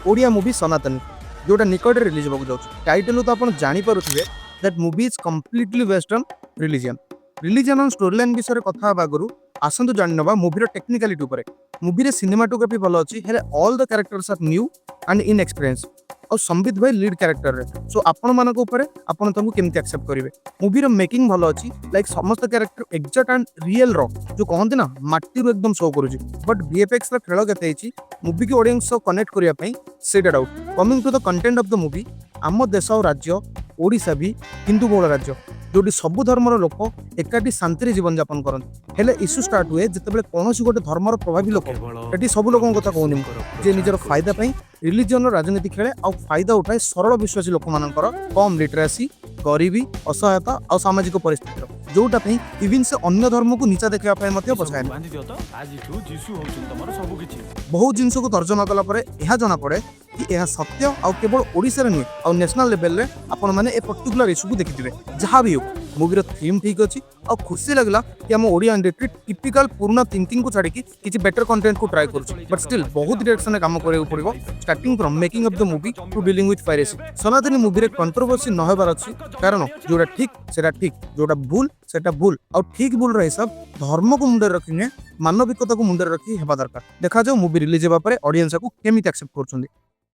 Odia movie सनातन जोटा निकट release होगा जाऊँ टाइटल तो आप जानीपे that movie is completely based on religion religion और स्टोरी लाइन विषय कथा आगु आसतु जानी ना मूवीर टेक्निकालीटी उपर मूवी सिनेमाटोग्राफी भल अच्छी all the characters are new and in experience और संबित भाई लीड कैरेक्टर रे सो आपण मानक ऊपर आपण तुमको केमती एक्सेप्ट करेंगे मूवीर मेकिंग भल अच्छी लाइक समस्त कैरेक्टर एक्जाक्ट एंड रियल रो जो कहते ना माटी एकदम शो करुँच बट वीएफएक्स खेल के मूवी की ऑडियंस कनेक्ट करने से doubt coming to the content of the movie आम देश और राज्य ओडिशा भी हिंदू बहुल राज्य जोटी सबु धर्मर लोक एकाठी शांति जीवन यापन करते हेले इश्यू स्टार्ट हुए जिते कौन गोटे धर्मर प्रभावी लोक ये सब लोगों कथा कहूनी जे निजर फायदा रिलीजन राजनीति खेले आ फायदा उठाए सरल विश्वासी लोक मान कम लिटरेसी गरीबी असहायता और सामाजिक परिस्थिति जोटा इवन से अन्य धर्म को नीचा देखा पछाए बहुत जिनस को तर्जमा कला यह जना पड़े कि यह सत्य आ केवल ओडिशा नुहे आ नेशनल लेवल रे आपण माने ए पर्टिकुलर इश्यू को देखिथिबे जहाँ भी हो मूवीर थीम ठीक अच्छी और खुशी लगला कि आम ओडिया इंडस्ट्री टिपिकल पुराना थिंकिंग को छाड़ी किसी बेटर कंटेंट को ट्राई करूँ बट स्टिल बहुत डायरेक्शन काम करने पड़ो starting from making of the movie two dealing with piracy सनातनी मूवी रे कंट्रोवर्सी न होबार अच्छी कारण जोटा ठीक जोटा भूल सेटा भूल और ठीक भूल हिसाब धर्म को मुंडे रखिने मानविकता को मुंडे रखी हेबा दरकार देखा जाओ मूवी रिलीज होगा ऑडियंस को केमिति एक्सेप्ट करछुंदी।